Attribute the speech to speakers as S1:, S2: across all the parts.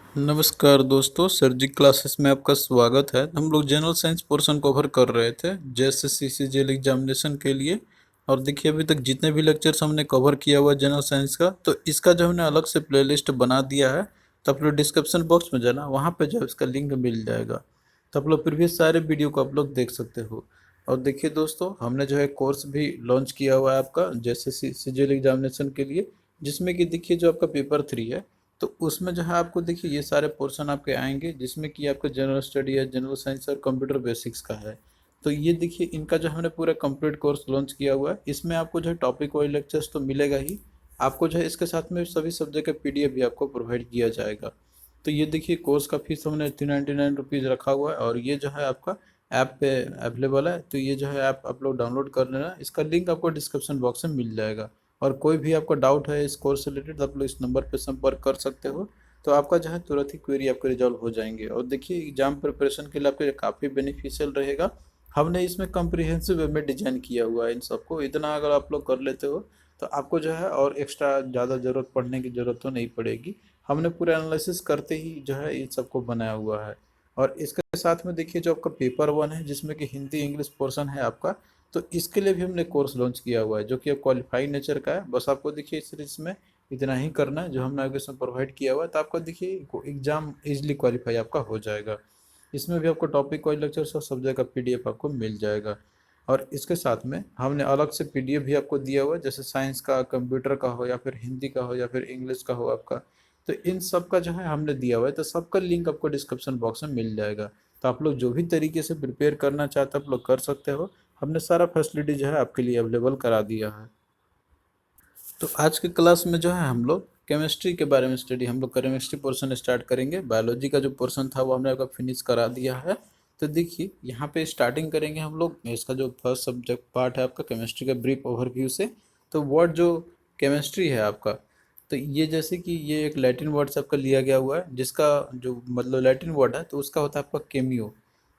S1: नमस्कार दोस्तों, सर जी क्लासेस में आपका स्वागत है। हम लोग जनरल साइंस पोर्शन कवर कर रहे थे जेएसएससी सीजीएल एग्जामिनेशन के लिए। और देखिए अभी तक जितने भी लेक्चर्स हमने कवर किया हुआ जनरल साइंस का, तो इसका जो हमने अलग से प्लेलिस्ट बना दिया है। तो आप लोग डिस्क्रिप्शन बॉक्स में जाना, वहाँ पे जो है इसका लिंक मिल जाएगा। तो आप लोग प्रीवियस सारे वीडियो को आप लोग देख सकते हो। और देखिए दोस्तों, हमने जो है कोर्स भी लॉन्च किया हुआ है आपका जेएसएससी सीजीएल एग्जामिनेशन के लिए, जिसमें कि देखिए जो आपका पेपर 3 है, तो उसमें जो है आपको देखिए ये सारे पोर्शन आपके आएंगे, जिसमें कि आपका जनरल स्टडी है, जनरल साइंस और कंप्यूटर बेसिक्स का है। तो ये देखिए इनका जो हमने पूरा कंप्लीट कोर्स लॉन्च किया हुआ है। इसमें आपको जो है टॉपिक वाइज लेक्चर्स तो मिलेगा ही, आपको जो है इसके साथ में सभी सब्जेक्ट का पीडीएफ भी आपको प्रोवाइड किया जाएगा। तो ये देखिए कोर्स का फीस हमने 399 रुपीज़ रखा हुआ है, और ये जो है आपका ऐप पे अवेलेबल है। तो ये जो है ऐप आप लोग डाउनलोड कर लेना, इसका लिंक आपको डिस्क्रिप्शन बॉक्स में मिल जाएगा। और कोई भी आपका डाउट है इस कोर्स से रिलेटेड, तो आप लोग इस नंबर पर संपर्क कर सकते हो। तो आपका जो है तुरंत ही क्वेरी आपके रिजॉल्व हो जाएंगे। और देखिए एग्जाम प्रिपरेशन के लिए आपके काफ़ी बेनिफिशियल रहेगा। हमने इसमें कम्प्रिहेंसिव वे में डिजाइन किया हुआ है इन सबको। इतना अगर आप लोग कर लेते हो, तो आपको जो है और एक्स्ट्रा ज़्यादा ज़रूरत पड़ने की ज़रूरत तो नहीं पड़ेगी। हमने पूरा एनालिसिस करते ही जो है इन सबको बनाया हुआ है। और इसके साथ में देखिए जो आपका पेपर 1 है, जिसमें कि हिंदी इंग्लिश पोर्शन है आपका, तो इसके लिए भी हमने कोर्स लॉन्च किया हुआ है, जो कि अब क्वालिफाइड नेचर का है। बस आपको देखिए इस सीरीज में इतना ही करना है जो हमने आगे इसमें प्रोवाइड किया हुआ है, तो आपका देखिए एग्जाम इजीली क्वालिफाई आपका हो जाएगा। इसमें भी आपको टॉपिक वाइज लेक्चर और सब्जेक्ट का पीडीएफ आपको मिल जाएगा। और इसके साथ में हमने अलग से पीडीएफ भी आपको दिया हुआ है, जैसे साइंस का, कंप्यूटर का हो, या फिर हिंदी का हो, या फिर इंग्लिश का हो आपका। तो इन सब का जो है हमने दिया हुआ है, तो सबका लिंक आपको डिस्क्रिप्शन बॉक्स में मिल जाएगा। तो आप लोग जो भी तरीके से प्रिपेयर करना चाहते हो आप लोग कर सकते हो। हमने सारा फैसिलिटी जो है आपके लिए अवेलेबल करा दिया है। तो आज के क्लास में जो है हम लोग केमिस्ट्री के बारे में स्टडी, हम लोग केमिस्ट्री पोर्शन स्टार्ट करेंगे। बायोलॉजी का जो पोर्शन था वो हमने आपका फिनिश करा दिया है। तो देखिए यहाँ पे स्टार्टिंग करेंगे हम लोग, इसका जो फर्स्ट सब्जेक्ट पार्ट है आपका केमिस्ट्री का ब्रीफ ओवरव्यू से। तो वर्ड जो केमिस्ट्री है आपका, तो ये जैसे कि ये एक लैटिन वर्ड से आपका लिया गया हुआ है, जिसका जो मतलब लैटिन वर्ड है, तो उसका होता है आपका केमियो।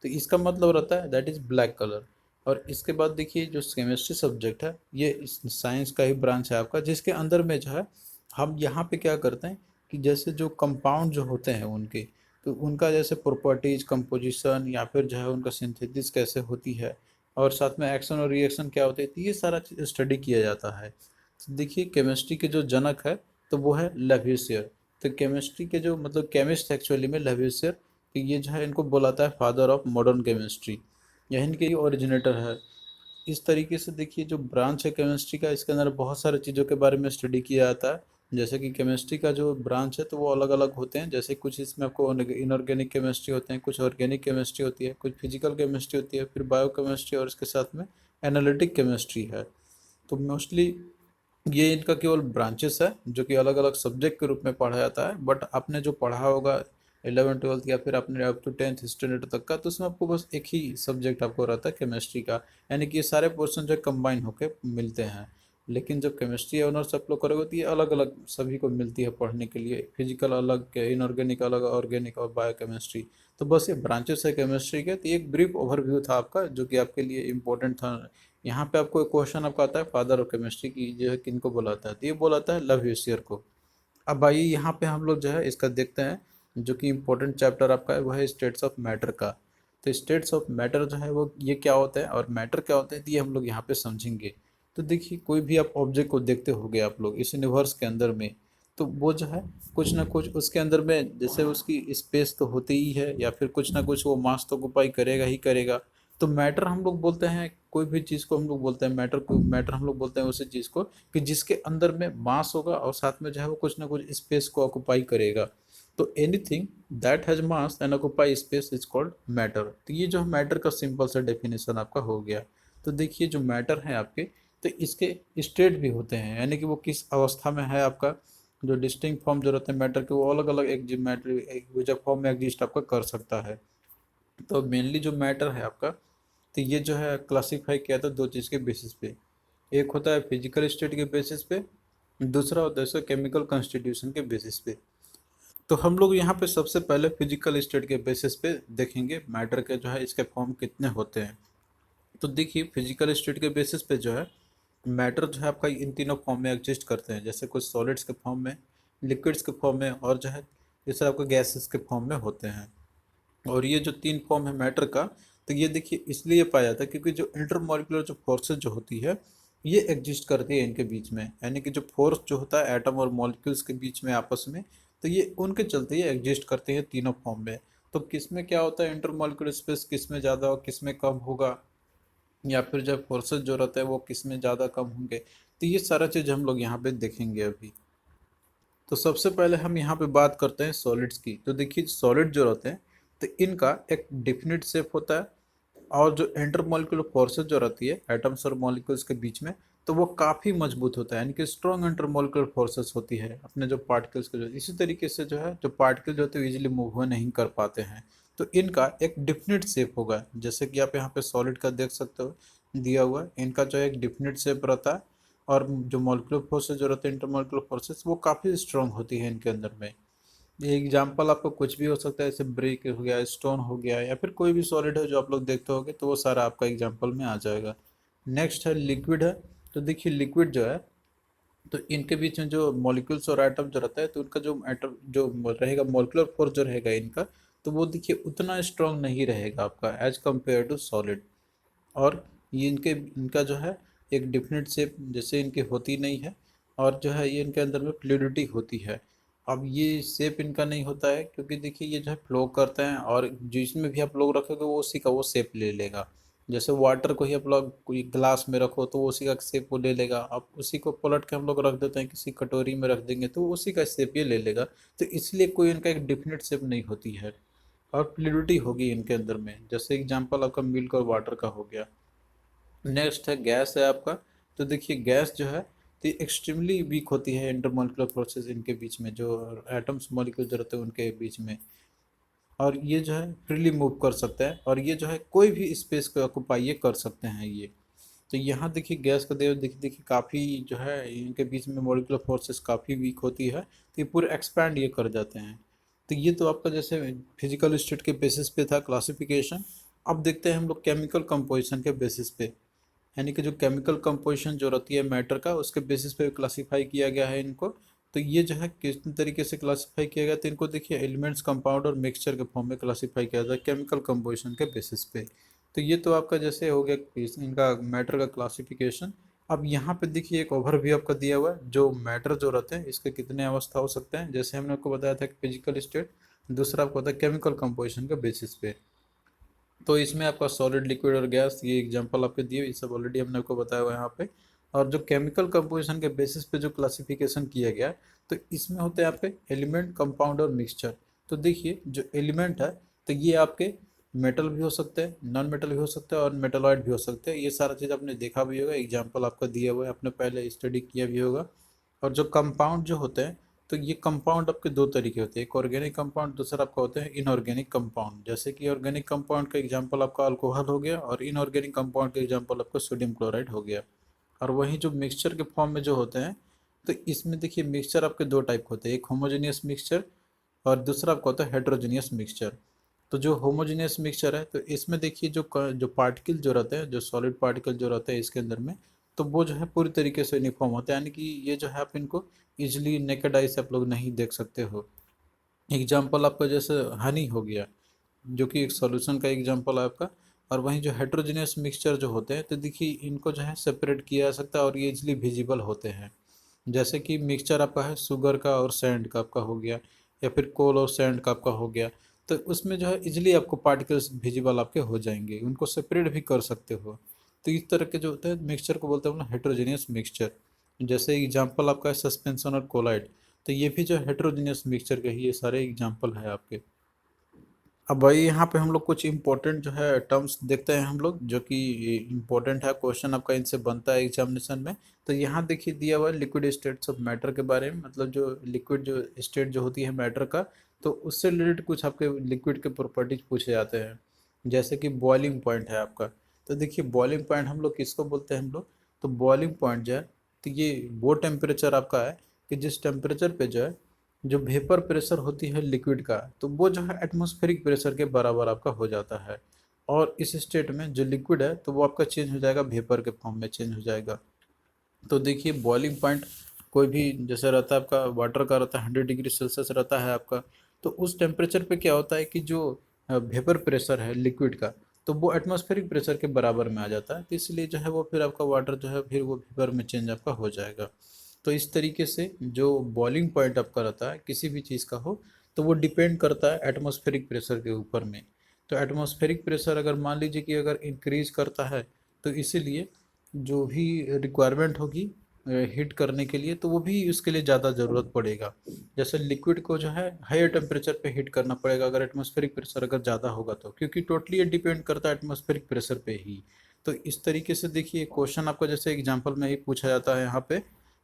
S1: तो इसका मतलब रहता है दैट इज़ ब्लैक कलर। और इसके बाद देखिए जो केमिस्ट्री सब्जेक्ट है, ये साइंस का ही ब्रांच है आपका, जिसके अंदर में जो है हम यहाँ पे क्या करते हैं कि जैसे जो कंपाउंड जो होते हैं उनके, तो उनका जैसे प्रॉपर्टीज, कंपोजिशन, या फिर जो है उनका सिंथेसिस कैसे होती है, और साथ में एक्शन और रिएक्शन क्या होते हैं, तो ये सारा स्टडी किया जाता है। तो देखिए केमिस्ट्री के जो जनक है, तो वो है लेविसियर। तो केमिस्ट्री के जो मतलब केमिस्ट एक्चुअली में लेविसियर, तो ये जो है इनको बुलाता है फादर ऑफ मॉडर्न केमिस्ट्री, यह इनके ओरिजिनेटर है। इस तरीके से देखिए जो ब्रांच है केमिस्ट्री का, इसके अंदर बहुत सारी चीज़ों के बारे में स्टडी किया जाता है। जैसे कि केमिस्ट्री का जो ब्रांच है, तो वो अलग अलग होते हैं। जैसे कुछ इसमें आपको इनऑर्गेनिक केमिस्ट्री होते हैं, कुछ ऑर्गेनिक केमिस्ट्री होती है, कुछ फिजिकल केमिस्ट्री होती है, फिर बायो केमिस्ट्री, और इसके साथ में एनालिटिक केमिस्ट्री है। तो मोस्टली ये इनका केवल ब्रांचेस है, जो कि अलग अलग सब्जेक्ट के रूप में पढ़ा जाता है। बट आपने जो पढ़ा होगा 11th 12th या फिर आपने अप टू 10th स्टैंडर्ड तक का, तो उसमें आपको बस एक ही सब्जेक्ट आपको रहता है केमिस्ट्री का। यानी कि ये सारे पोर्शन जो कंबाइन होकर मिलते हैं। लेकिन जब केमिस्ट्री ऑनर्स आप लोग करोगे, तो ये अलग अलग सभी को मिलती है पढ़ने के लिए। फिजिकल अलग, इनऑर्गेनिक अलग, ऑर्गेनिक और बायो केमिस्ट्री। तो बस ये ब्रांचेस है केमिस्ट्री के। तो ये एक ब्रीफ ओवरव्यू था आपका, जो कि आपके लिए इम्पोर्टेंट था। यहाँ पे आपको एक क्वेश्चन आपका आता है फादर ऑफ केमिस्ट्री की जो है किनको बुलाता है, तो ये बुलाता है लवोसियर को। अब आइए यहाँ पे हम लोग जो है इसका देखते हैं। जो कि इम्पोर्टेंट चैप्टर आपका है वो है स्टेट्स ऑफ मैटर का। तो स्टेट्स ऑफ मैटर जो है वो ये क्या होता है और मैटर क्या होता है, तो ये हम लोग यहाँ पे समझेंगे। तो देखिए कोई भी आप ऑब्जेक्ट को देखते होंगे आप लोग इस यूनिवर्स के अंदर में, तो वो जो है कुछ ना कुछ उसके अंदर में, जैसे उसकी स्पेस तो होती ही है, या फिर कुछ ना कुछ वो मास तो ऑक्युपाई करेगा ही करेगा। तो मैटर हम लोग बोलते हैं, कोई भी चीज़ को हम लोग बोलते हैं मैटर को। मैटर हम लोग बोलते हैं उसी चीज़ को कि जिसके अंदर में मास होगा, और साथ में जो है वो कुछ ना कुछ स्पेस को ऑक्युपाई करेगा। तो anything that has mass and occupy space is called matter. तो ये जो मैटर का सिंपल सा डेफिनेशन आपका हो गया। तो देखिए जो मैटर है आपके, तो इसके स्टेट भी होते हैं, यानी कि वो किस अवस्था में है आपका। जो डिस्टिंक्ट फॉर्म जो रहते हैं मैटर के, वो अलग अलग एक मैटर एक फॉर्म में एग्जिस्ट आपका कर सकता है। तो मेनली जो मैटर है आपका, तो ये जो है क्लासीफाई किया था दो चीज़ के बेसिस पे। एक होता है फिजिकल स्टेट के बेसिस पे, दूसरा होता है इसका केमिकल कॉन्स्टिट्यूशन के बेसिस पे। तो हम लोग यहाँ पे सबसे पहले फिजिकल स्टेट के बेसिस पे देखेंगे मैटर के जो है इसके फॉर्म कितने होते हैं। तो देखिए फिजिकल स्टेट के बेसिस पे जो है मैटर जो है आपका इन तीनों फॉर्म में एग्जिस्ट करते हैं। जैसे कुछ सॉलिड्स के फॉर्म में, लिक्विड्स के फॉर्म में, और जो है ये सर आपका गैसेस के फॉर्म में होते हैं। और ये जो 3 फॉर्म है मैटर का, तो ये देखिए इसलिए पाया जाता है क्योंकि जो इंटरमॉलिक्यूलर जो फोर्सेज जो होती है ये एग्जिस्ट करती है इनके बीच में, यानी कि जो फोर्स जो होता है एटम और मॉलिक्यूल्स के बीच में आपस में, तो ये उनके चलते ये एग्जिस्ट करते हैं तीनों फॉर्म में। तो किस में क्या होता है इंटरमॉलिक्यूलर स्पेस, किस में ज़्यादा और किस में कम होगा, या फिर जब फोर्सेज जो रहता है वो किस में ज़्यादा कम होंगे, तो ये सारा चीज़ हम लोग यहाँ पे देखेंगे अभी। तो सबसे पहले हम यहाँ पे बात करते हैं सॉलिड्स की। तो देखिए सॉलिड जो रहते हैं तो इनका एक डिफिनिट शेप होता है, और जो इंटरमॉलिक्यूलर फोर्सेज जो रहती है एटम्स और मॉलिक्यूल्स के बीच में, तो वो काफ़ी मजबूत होता है, यानी कि स्ट्रॉन्ग इंटरमॉलिक्यूलर फोर्सेस होती है अपने जो पार्टिकल्स के, जो इसी तरीके से जो है जो पार्टिकल जो होते हैं इजीली मूव हुए नहीं कर पाते हैं। तो इनका एक डिफिनिट शेप होगा, जैसे कि आप यहाँ पे सॉलिड का देख सकते हो दिया हुआ है, इनका जो है एक डिफिनिट शेप रहता है। और जो मॉलिक्यूलर फोर्सेज जो रहते हैं इंटरमॉलिक्यूलर फोर्सेस, वो काफ़ी स्ट्रॉन्ग होती है इनके अंदर में। ये एग्जाम्पल आपको कुछ भी हो सकता है, जैसे ब्रिक हो गया, स्टोन हो गया, या फिर कोई भी सॉलिड है जो आप लोग देखते होगे, तो वो सारा आपका एग्जाम्पल में आ जाएगा। नेक्स्ट है लिक्विड है। तो देखिए लिक्विड जो है, तो इनके बीच में जो मॉलिक्यूल्स और एटम जो रहता है, तो उनका जो एटम जो रहेगा मॉलिक्यूलर फोर्स जो रहेगा इनका, तो वो देखिए उतना स्ट्रॉन्ग नहीं रहेगा आपका एज कम्पेयर टू सॉलिड। और ये इनका जो है एक डिफिनिट शेप जैसे इनकी होती नहीं है, और जो है ये इनके अंदर में फ्लूइडिटी होती है। अब ये शेप इनका नहीं होता है क्योंकि देखिए ये जो है फ्लो करते हैं, और जिसमें भी आप लोग रखोगे वो उसी का वो शेप ले लेगा। जैसे वाटर को ही आप लोग कोई ग्लास में रखो तो वो उसी का शेप वो ले लेगा, अब उसी को पलट के हम लोग रख देते हैं किसी कटोरी में रख देंगे तो उसी का शेप ये ले लेगा। तो इसलिए कोई इनका एक डिफिनिट शेप नहीं होती है, और फ्लूइडिटी होगी इनके अंदर में, जैसे एग्जांपल आपका मिल्क और वाटर का हो गया। नेक्स्ट है गैस है आपका। तो देखिए गैस जो है तो एक्सट्रीमली वीक होती है इंटरमॉलिक्यूलर प्रोसेस इनके बीच में, जो एटम्स मॉलिक्यूल जो रहते हैं उनके बीच में। और ये जो है फ्रीली मूव कर सकता है, और ये जो है कोई भी स्पेस को ऑक्यूपाई ये कर सकते हैं ये। तो यहाँ देखिए गैस का देखिए देखिए काफ़ी जो है इनके बीच में मॉलिक्यूलर फोर्सेस काफ़ी वीक होती है, तो ये पूरे एक्सपैंड ये कर जाते हैं। तो ये तो आपका जैसे फिजिकल स्टेट के बेसिस पे था क्लासिफिकेशन। अब देखते हैं हम लोग केमिकल कंपोजिशन के बेसिस पे, यानी कि जो केमिकल कंपोजिशन जो रहती है मैटर का उसके बेसिस पे क्लासीफाई किया गया है इनको। तो ये जो है किस तरीके से क्लासीफाई किया गया, तो इनको देखिए एलिमेंट्स, कंपाउंड और मिक्सचर के फॉर्म में क्लासीफाई किया जाता है केमिकल कंपोजिशन के बेसिस पे। तो ये तो आपका जैसे हो गया इनका मैटर का क्लासिफिकेशन। अब यहाँ पे देखिए एक ओवरव्यू आपका दिया हुआ है जो मैटर जो रहते हैं इसके कितने अवस्था हो सकते हैं, जैसे हमने आपको बताया था कि फिजिकल स्टेट, दूसरा आपको होता है केमिकल कंपोजिशन के बेसिस पे। तो इसमें आपका सॉलिड, लिक्विड और गैस, ये एग्जांपल आपके दिए, ये सब ऑलरेडी हमने आपको बताया हुआ है यहाँ पे। और जो केमिकल कंपोजिशन के बेसिस पे जो क्लासिफिकेशन किया गया है, तो इसमें होते हैं आपके एलिमेंट, कंपाउंड और मिक्सचर। तो देखिए जो एलिमेंट है तो ये आपके मेटल भी हो सकते हैं, नॉन मेटल भी हो सकते हैं, और मेटलॉइड भी हो सकते हैं। ये सारा चीज़ आपने देखा भी होगा, एग्जाम्पल आपका दिया हुआ है, आपने पहले स्टडी किया भी होगा। और जो कंपाउंड जो होते हैं, तो ये कंपाउंड आपके दो तरीके होते हैं, एक ऑर्गेनिक कंपाउंड, दूसरा आपका होता है इनऑर्गेनिक कंपाउंड। जैसे कि ऑर्गेनिक कंपाउंड का एग्जांपल आपका अल्कोहल हो गया, और इनऑर्गेनिक कंपाउंड का एग्जांपल आपका सोडियम क्लोराइड हो गया। और वहीं जो मिक्सचर के फॉर्म में जो होते हैं, तो इसमें देखिए मिक्सचर आपके दो टाइप होते हैं, एक होमोजेनियस मिक्सचर और दूसरा आपका होता है हेट्रोजेनियस मिक्सचर। तो जो होमोजेनियस मिक्सचर है, तो इसमें देखिए जो पार्टिकल जो रहते हैं, जो सॉलिड पार्टिकल जो रहते हैं इसके अंदर में, तो वो जो है पूरी तरीके से यूनिफॉर्म होता है, यानी कि ये जो है आप इनको इजिली नेकेड आई से आप लोग नहीं देख सकते हो। एग्जाम्पल आपका जैसे हनी हो गया, जो कि एक सॉल्यूशन का एग्जांपल है आपका। और वहीं जो हेट्रोजेनियस मिक्सचर जो होते हैं, तो देखिए इनको जो है सेपरेट किया जा सकता है और ये इजिली विजिबल होते हैं। जैसे कि मिक्सचर आपका है शुगर का और सैंड का आपका हो गया, या फिर कोल और सैंड का आपका हो गया, तो उसमें जो है इजिली आपको पार्टिकल्स विजिबल आपके हो जाएंगे, उनको सेपरेट भी कर सकते हो। तो इस तरह के जो होते हैं मिक्सचर को बोलते हैं ना हेट्रोजेनियस मिक्सचर। जैसे एग्जांपल आपका है सस्पेंशन और कोलाइड, तो ये भी जो हेट्रोजेनियस मिक्सचर के ही ये सारे एग्जांपल है आपके। अब भाई यहाँ पे हम लोग कुछ इंपॉर्टेंट जो है टर्म्स देखते हैं हम लोग, जो कि इंपॉर्टेंट है, क्वेश्चन आपका इनसे बनता है एग्जामिनेशन में। तो यहाँ देखिए दिया हुआ है लिक्विड स्टेट्स ऑफ मैटर के बारे में, मतलब जो लिक्विड जो स्टेट जो होती है मैटर का, तो उससे रिलेटेड कुछ आपके लिक्विड के प्रॉपर्टीज पूछे जाते हैं। जैसे कि बॉइलिंग पॉइंट है आपका। तो देखिए बॉइलिंग पॉइंट हम लोग किसको बोलते हैं हम लोग, तो बॉइलिंग पॉइंट जो है, तो ये वो टेम्परेचर आपका है कि जिस टेम्परेचर पे जो है जो वेपर प्रेशर होती है लिक्विड का, तो वो जो है एटमॉस्फेरिक प्रेशर के बराबर आपका हो जाता है। और इस स्टेट में जो लिक्विड है तो वो आपका चेंज हो जाएगा, वेपर के फॉर्म में चेंज हो जाएगा। तो देखिए बॉइलिंग पॉइंट कोई भी जैसे रहता है आपका वाटर का रहता है 100 डिग्री सेल्सियस रहता है आपका। तो उस टेम्परेचर पे क्या होता है कि जो वेपर प्रेशर है लिक्विड का, तो वो एटमॉस्फेरिक प्रेशर के बराबर में आ जाता है। तो इसलिए जो है वो फिर आपका वाटर जो है फिर वो वेपर में चेंज आपका हो जाएगा। तो इस तरीके से जो बॉइलिंग पॉइंट आपका रहता है किसी भी चीज़ का हो, तो वो डिपेंड करता है एटमॉस्फेरिक प्रेशर के ऊपर में। तो एटमॉस्फेरिक प्रेशर अगर मान लीजिए कि अगर इंक्रीज करता है, तो इसीलिए जो भी रिक्वायरमेंट होगी हीट करने के लिए, तो वो भी उसके लिए ज़्यादा ज़रूरत पड़ेगा। जैसे लिक्विड को जो है हायर टेम्परेचर पे हीट करना पड़ेगा अगर एटमॉस्फेरिक प्रेशर अगर ज़्यादा होगा, तो क्योंकि टोटली ये डिपेंड करता है एटमॉस्फेरिक प्रेशर पे ही। तो इस तरीके से देखिए क्वेश्चन आपका जैसे एग्जांपल में ही पूछा जाता है यहाँ पे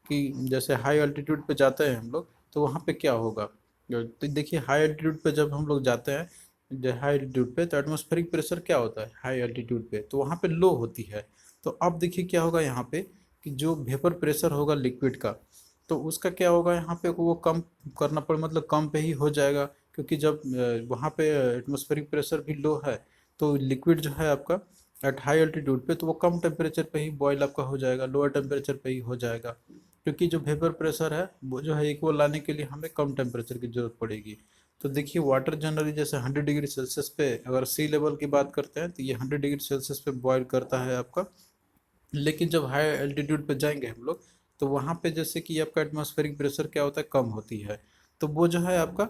S1: कि जैसे हाई अल्टीट्यूड पे जाते हैं हम लोग, तो वहाँ पे क्या होगा। तो देखिए हाई अल्टीट्यूड पे जब हम लोग जाते हैं, हाई अल्टीट्यूड पे, तो एटमॉस्फेरिक प्रेशर क्या होता है हाई अल्टीट्यूड पे, तो वहाँ पे लो होती है। तो अब देखिए क्या होगा यहाँ पे कि जो वेपर प्रेशर होगा लिक्विड का, तो उसका क्या होगा यहाँ पे वो कम करना पड़ मतलब कम पे ही हो जाएगा, क्योंकि जब वहाँ पे एटमॉस्फेरिक प्रेशर भी लो है, तो लिक्विड जो है आपका एट हाई अल्टीट्यूड पे, तो वो कम टेम्परेचर पे ही बॉयल आपका हो जाएगा, लोअर टेम्परेचर पे ही हो जाएगा। क्योंकि जो वेपर प्रेशर है वो जो है इक्वल लाने के लिए हमें कम टेम्परेचर की जरूरत पड़ेगी। तो देखिए वाटर जनरली जैसे 100 डिग्री सेल्सियस पे अगर सी लेवल की बात करते हैं, तो ये 100 डिग्री सेल्सियस पे बॉयल करता है आपका। लेकिन जब हाई एल्टीट्यूड पे जाएंगे हम लोग, तो वहाँ पे जैसे कि आपका एटमॉस्फेरिक प्रेशर क्या होता है कम होती है, तो वो जो है आपका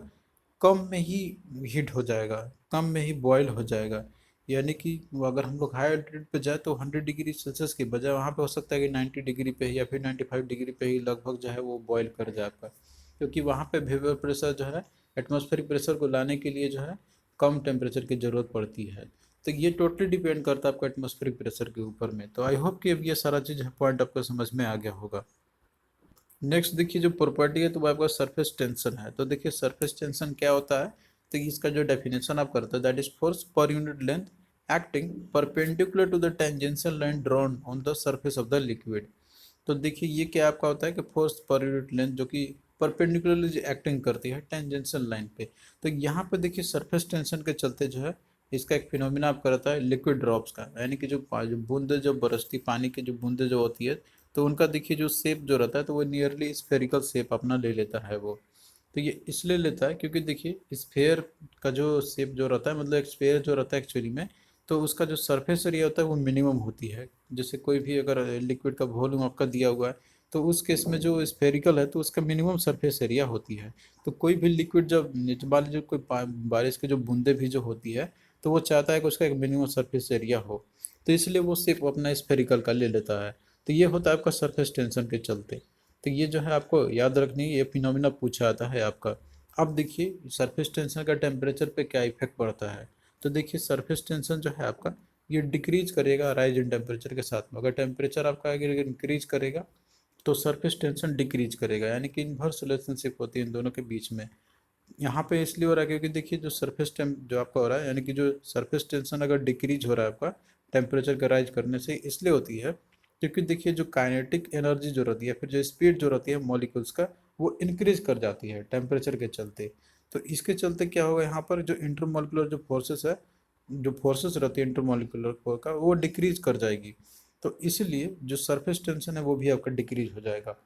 S1: कम में ही हीट हो जाएगा, कम में ही बॉयल हो जाएगा। यानी कि वो अगर हम लोग हाई एल्टीट्यूड पे जाए तो 100 डिग्री सेल्सियस के बजाय वहाँ पे हो सकता है कि 90 डिग्री पे ही या फिर 95 डिग्री पे ही लगभग जो है वो बॉयल कर जाए आपका, क्योंकि वहाँ पे वेपर प्रेशर जो है एटमॉस्फेरिक प्रेशर को लाने के लिए जो है कम टेम्परेचर की ज़रूरत पड़ती है। तो ये टोटली डिपेंड करता है आपका एटमॉस्फेरिक प्रेशर के ऊपर में। तो आई होप कि अब ये सारा चीज़ पॉइंट आपको समझ में आ गया होगा। नेक्स्ट देखिए जो प्रॉपर्टी है, तो वो आपका सरफेस टेंशन है। तो देखिए सरफेस टेंशन क्या होता है, तो इसका जो डेफिनेशन आप करते हैं that is force per unit length acting perpendicular to the tangential line drawn on the surface of the liquid. तो देखिए ये क्या आपका होता है कि फोर्स पर यूनिट लेंथ जो कि परपेंडिकुलरली एक्टिंग करती है टेंजेंशियल लाइन पे। तो यहाँ पे देखिए सरफेस टेंशन के चलते जो है इसका एक फिनोमिना आपका रहता है लिक्विड ड्रॉप्स का, यानी कि जो बूंदे जो बरसती पानी की जो बूंदे जो होती है, तो उनका देखिए जो शेप जो रहता है तो वो नियरली स्फेरिकल शेप अपना ले लेता है वो। तो ये इसलिए लेता है क्योंकि देखिए स्फेयर का जो शेप जो रहता है, मतलब एक स्फेयर जो रहता है एक्चुअली में, तो उसका जो सरफेस एरिया होता है वो मिनिमम होती है। जैसे कोई भी अगर लिक्विड का वॉल्यूम आपका दिया हुआ है, तो उस केस में जो स्फेरिकल है तो उसका मिनिमम सरफेस एरिया होती है। तो कोई भी लिक्विड जब मान लीजिए कोई बारिश की जो बूंदे भी जो होती है, तो वो चाहता है कि उसका एक मिनिमम सरफेस एरिया हो, तो इसलिए वो शेप अपना स्फेरिकल का ले लेता है। तो ये होता है आपका सरफेस टेंशन के चलते। तो ये जो है आपको याद रखनी है, ये फिनोमिना पूछा आता है आपका। अब देखिए सरफेस टेंशन का टेम्परेचर पे क्या इफेक्ट पड़ता है। तो देखिए सरफेस टेंशन जो है आपका ये डिक्रीज करेगा राइज इन टेम्परेचर के साथ में। अगर टेम्परेचर आपका अगर इंक्रीज करेगा तो सरफेस टेंशन डिक्रीज करेगा, यानी कि इन्वर्स रिलेशनशिप होती है इन दोनों के बीच में। यहाँ पे इसलिए हो रहा है क्योंकि देखिए जो सरफेस टेम जो आपका हो रहा है, यानी कि जो सरफेस टेंशन अगर डिक्रीज हो रहा है आपका टेम्परेचर का राइज करने से, इसलिए होती है क्योंकि देखिए जो काइनेटिक एनर्जी जो रहती है, फिर जो स्पीड जो रहती है मॉलिक्यूल्स का, वो इंक्रीज कर जाती है टेम्परेचर के चलते। तो इसके चलते क्या होगा यहाँ पर जो इंटरमोलिकुलर जो फोर्सेस है, जो फोर्सेस रहती है इंटरमोलिकुलर का, वो डिक्रीज कर जाएगी। तो इसलिए जो सरफेस टेंशन है वो भी आपका डिक्रीज हो जाएगा।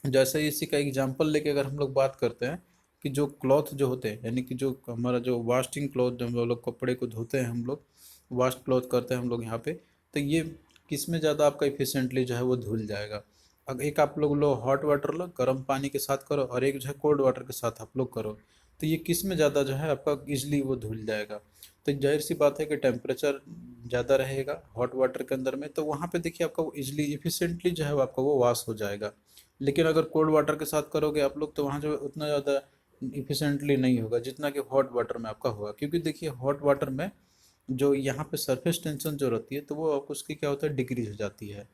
S1: जैसे इसी का एग्जांपल लेके अगर हम लोग बात करते हैं कि जो क्लॉथ जो होते हैं, यानी कि जो हमारा जो वाशिंग क्लॉथ जो हम लोग कपड़े को धोते हैं, हम लोग वाश क्लॉथ करते हैं हम लोग यहाँ पे, तो ये किस में ज़्यादा आपका इफिशिएंटली जो है वो धुल जाएगा। अब एक आप लोग लो हॉट वाटर लो गर्म पानी के साथ करो, और एक जो है कोल्ड वाटर के साथ आप लोग करो, तो ये किस में ज़्यादा जो है आपका इजली वो धुल जाएगा। तो जाहिर सी बात है कि टेम्परेचर ज़्यादा रहेगा हॉट वाटर के अंदर में, तो वहाँ पे देखिए आपका वो इजली इफिशिएंटली जो है वो आपका वो वॉश हो जाएगा। लेकिन अगर कोल्ड वाटर के साथ करोगे आप लोग, तो वहाँ जो उतना ज़्यादा इफिशिएंटली नहीं होगा जितना कि हॉट वाटर में आपका होगा, क्योंकि देखिए हॉट वाटर में जो यहाँ पे सरफेस टेंशन जो रहती है, तो वो आपको उसकी क्या होता है डिक्रीज हो जाती है।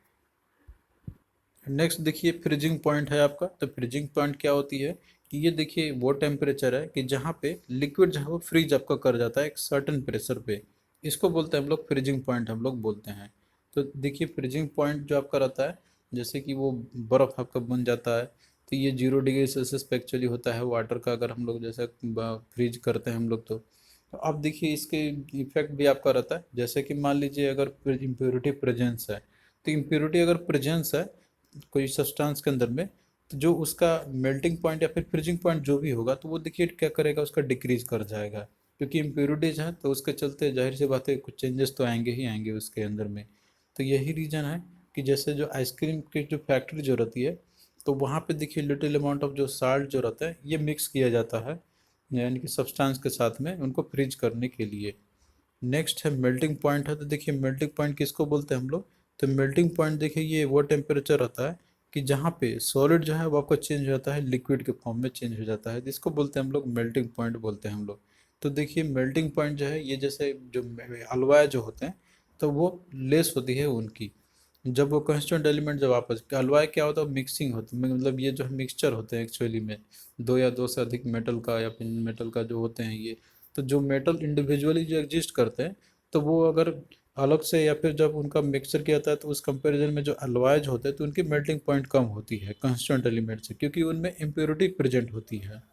S1: नेक्स्ट देखिए फ्रीजिंग पॉइंट है आपका। तो फ्रीजिंग पॉइंट क्या होती है कि ये देखिए वो टेम्परेचर है कि जहाँ पे लिक्विड जो है वो फ्रीज आपका कर जाता है एक सर्टेन प्रेशर पे, इसको बोलते हैं हम लोग फ्रीजिंग पॉइंट हम लोग बोलते हैं। तो देखिए फ्रीजिंग पॉइंट जो आपका रहता है, जैसे कि वो बर्फ़ आपका बन जाता है, तो ये 0 डिग्री सेल्सियस पे एक्चुअली होता है वाटर का, अगर हम लोग जैसे फ्रीज करते हैं हम लोग तो अब देखिए इसके इफेक्ट भी आपका रहता है। जैसे कि मान लीजिए अगर इम्प्योरिटी प्रेजेंस है, तो इम्प्योरिटी अगर प्रेजेंस है कोई सब्सटेंस के अंदर में, तो जो उसका मेल्टिंग पॉइंट या फिर फ्रीजिंग पॉइंट जो भी होगा तो वो देखिए क्या करेगा, उसका डिक्रीज कर जाएगा, क्योंकि इम्प्योरिटीज है तो उसके चलते जाहिर सी बात है कुछ चेंजेस तो आएंगे ही आएंगे उसके अंदर में। तो यही रीज़न है कि जैसे जो आइसक्रीम की जो फैक्ट्री जो रहती है तो वहाँ पे देखिए लिटिल अमाउंट ऑफ जो साल्ट जो रहता है ये मिक्स किया जाता है, यानी कि सब्सटेंस के साथ में उनको फ्रीज करने के लिए। नेक्स्ट है मेल्टिंग पॉइंट है, तो देखिए मेल्टिंग पॉइंट किसको बोलते हैं हम लोग। तो मेल्टिंग पॉइंट देखिए ये वो टेम्परेचर रहता है कि जहाँ पे सॉलिड जो है वो आपका चेंज हो जाता है लिक्विड के फॉर्म में चेंज हो जाता है, जिसको बोलते हैं हम लोग मेल्टिंग पॉइंट बोलते हैं हम लोग। तो देखिए मेल्टिंग पॉइंट जो है ये जैसे जो हलवाए जो होते हैं तो वो लेस होती है उनकी, जब वो कंस्टिट्यूएंट एलिमेंट जब आपस हलवाई क्या होता है मिक्सिंग होती है, मतलब ये जो है मिक्सचर होते हैं एक्चुअली में दो या दो से अधिक मेटल का या फिर मेटल का जो होते हैं ये। तो जो मेटल इंडिविजुअली जो एग्जिस्ट करते हैं तो वो अगर अलग से या फिर जब उनका मिक्सचर किया जाता है तो उस कंपैरिजन में जो अलॉयज होते हैं तो उनकी मेल्टिंग पॉइंट कम होती है कंस्टिट्यूएंट एलिमेंट से, क्योंकि उनमें इम्प्योरिटी प्रेजेंट होती है।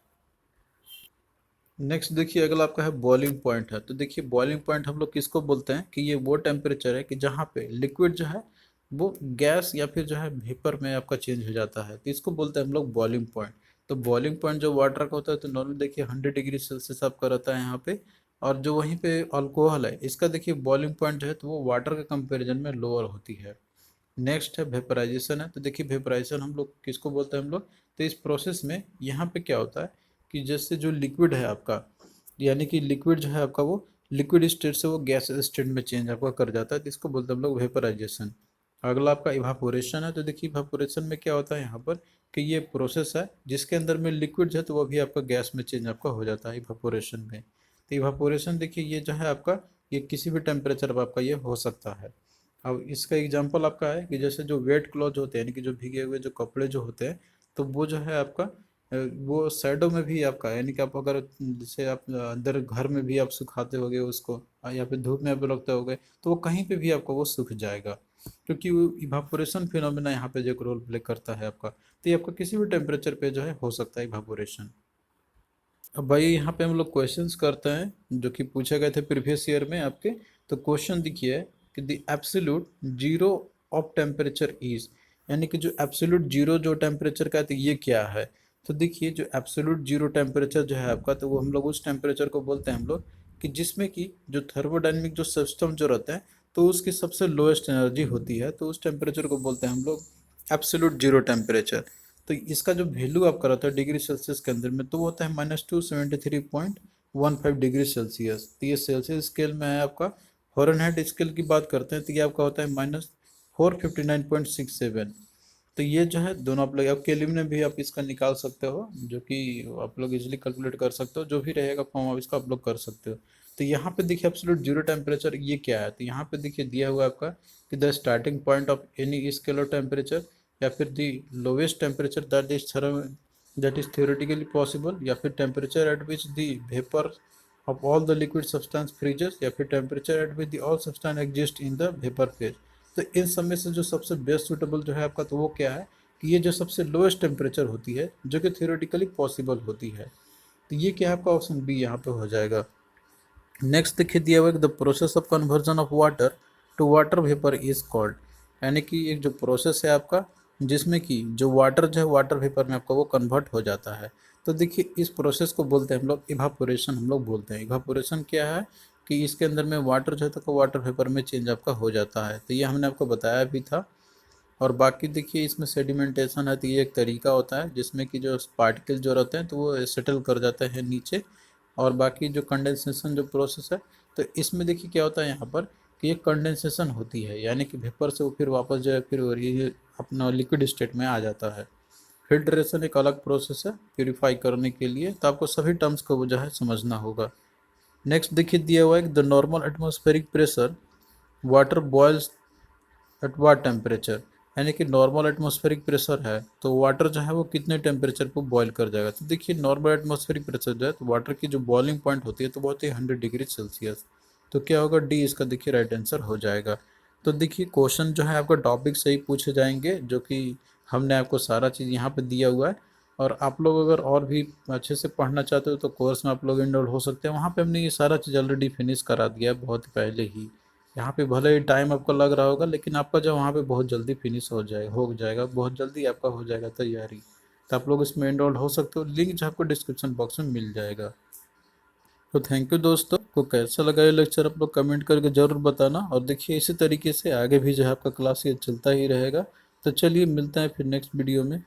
S1: नेक्स्ट देखिए अगला आपका है बॉइलिंग पॉइंट है, तो देखिए बॉइलिंग पॉइंट हम लोग किसको बोलते हैं कि ये वो टेम्परेचर है कि जहाँ पे लिक्विड जो है वो गैस या फिर जो है वेपर में आपका चेंज हो जाता है, तो इसको बोलते हैं हम लोग बॉइलिंग पॉइंट। तो बॉइलिंग पॉइंट जो वाटर का होता है तो नॉर्मल देखिए 100 डिग्री सेल्सियस आपका रहता है यहाँ पे। और जो वहीं पे अल्कोहल है इसका देखिए बॉइलिंग पॉइंट जो है तो वो वाटर के कंपेरिजन में लोअर होती है। नेक्स्ट है वेपराइजेशन है, तो देखिए वेपराइजेशन हम लोग किसको बोलते हैं हम लोग। तो इस प्रोसेस में यहाँ पे क्या होता है कि जैसे जो लिक्विड है आपका, यानी कि लिक्विड जो है आपका वो लिक्विड स्टेट से वो गैस स्टेट में चेंज आपका कर जाता है, तो इसको बोलते हैं हम लोग वेपराइजेशन। अगला आपका इवापोरेशन है, तो देखिए इवापोरेशन में क्या होता है यहाँ पर कि ये प्रोसेस है जिसके अंदर में लिक्विड जो है तो वो भी आपका गैस में चेंज आपका हो जाता है इवापोरेशन में। तो इवापोरेशन देखिए ये जो है आपका ये किसी भी टेम्परेचर पर आपका ये हो सकता है। अब इसका एग्जांपल आपका है कि जैसे जो वेट क्लॉथ होते हैं यानी कि जो भीगे हुए जो कपड़े जो होते हैं तो वो जो है आपका वो शैडो में भी आपका यानी कि आप अगर जैसे आप अंदर घर में भी आप सुखाते होगे उसको या फिर धूप में आप रखते होगे तो वो कहीं पे भी आपका वो सूख जाएगा, क्योंकि वो इवापोरेशन फिनोमेना यहाँ पे जो एक रोल प्ले करता है आपका। तो ये आपका किसी भी टेम्परेचर पे जो है हो सकता है इवापोरेशन। अब भाई यहाँ पे हम लोग क्वेश्चंस करते हैं जो कि पूछे गए थे प्रीवियस ईयर में आपके। तो क्वेश्चन देखिए कि the absolute zero of temperature is, यानी कि जो एब्सोल्यूट जीरो जो टेम्परेचर का है तो ये क्या है। तो देखिए जो एब्सोल्यूट जीरो टेम्परेचर जो है आपका तो वो हम लोग उस टेम्परेचर को बोलते हैं हम लोग कि जिसमें कि जो थर्मोडाइनमिक जो सिस्टम जो रहता है तो उसकी सबसे लोएस्ट एनर्जी होती है, तो उस टेम्परेचर को बोलते हैं हम लोग एब्सोल्यूट जीरो टेम्परेचर। तो इसका जो वैल्यू आपका रहता है डिग्री सेल्सियस के अंदर में तो वो होता है -273.15 डिग्री सेल्सियस। तो ये सेल्सियस स्केल में है आपका। फ़ारेनहाइट स्केल की बात करते हैं तो ये आपका होता है -459.67। तो ये जो है दोनों आप लोग आप केल्विन में भी आप इसका निकाल सकते हो, जो कि आप लोग इजीली कैलकुलेट कर सकते हो, जो भी रहेगा फॉर्म आप इसका आप लोग कर सकते हो। तो यहाँ पे देखिए एब्सोल्यूट जीरो टेम्परेचर ये क्या है, तो यहाँ पे देखिए दिया हुआ है आपका कि the starting point of any scalar temperature या फिर the lowest temperature that is theoretically possible, या फिर temperature at which the vapour of all the liquid substance freezes, या फिर temperature at which the all substance exist in the vapour phase. तो इन सब में से जो सबसे बेस्ट सुटेबल जो है आपका तो वो क्या है कि ये जो सबसे लोएस्ट टेम्परेचर होती है जो कि थियोरेटिकली पॉसिबल होती है, तो ये क्या है आपका ऑप्शन बी यहाँ पे हो जाएगा। नेक्स्ट देखिए दिया हुआ है the process of conversion of water to water vapour is called, यानी कि एक जो प्रोसेस है आपका जिसमें कि जो वाटर जो है वाटर वेपर में आपका वो कन्वर्ट हो जाता है। तो देखिए इस प्रोसेस को बोलते हैं हम लोग इवापोरेशन हम लोग बोलते हैं। इवापोरेशन क्या है कि इसके अंदर में वाटर जो है तो वाटर वेपर में चेंज आपका हो जाता है, तो ये हमने आपको बताया भी था। और बाकी देखिए इसमें सेडिमेंटेशन है, तो ये एक तरीका होता है जिसमें कि जो पार्टिकल जो रहते हैं तो वो सेटल कर जाते हैं नीचे। और बाकी जो कंडेंसेशन जो प्रोसेस है तो इसमें देखिए क्या होता है यहाँ पर कि एक कंडेंसेशन होती है, यानी कि वेपर से वो फिर वापस जो है फिर ये अपना लिक्विड स्टेट में आ जाता है। फिल्ट्रेशन एक अलग प्रोसेस है प्योरीफाई करने के लिए, तो आपको सभी टर्म्स को वो जो है समझना होगा। नेक्स्ट देखिए दिया हुआ है the normal atmospheric pressure water boils at what temperature, यानी कि नॉर्मल एटमॉस्फेरिक प्रेशर है तो वाटर जो है वो कितने टेम्परेचर को बॉईल कर जाएगा। तो देखिए नॉर्मल एटमॉस्फेरिक प्रेशर जो है तो वाटर की जो बॉइलिंग पॉइंट होती है तो बहुत ही 100 डिग्री सेल्सियस। तो क्या होगा डी इसका देखिए राइट आंसर हो जाएगा। तो देखिए क्वेश्चन जो है आपका टॉपिक से ही पूछे जाएंगे जो कि हमने आपको सारा चीज़ यहाँ पे दिया हुआ है। और आप लोग अगर और भी अच्छे से पढ़ना चाहते हो तो कोर्स में आप लोग इनरोल हो सकते हैं, वहाँ पे हमने ये सारा चीज़ ऑलरेडी फिनिश करा दिया है बहुत पहले ही। यहाँ पे भले ही टाइम आपको लग रहा होगा लेकिन आपका जो वहाँ पे बहुत जल्दी फिनिश हो जाएगा बहुत जल्दी आपका हो जाएगा तैयारी। तो आप लोग इसमें एनरोल हो सकते हो, लिंक जो आपको डिस्क्रिप्शन बॉक्स में मिल जाएगा। तो थैंक यू दोस्तों, को कैसा लगा ये लेक्चर आप लोग कमेंट करके ज़रूर बताना। और देखिए इसी तरीके से आगे भी जो है आपका क्लास ये चलता ही रहेगा। तो चलिए मिलते हैं फिर नेक्स्ट वीडियो में।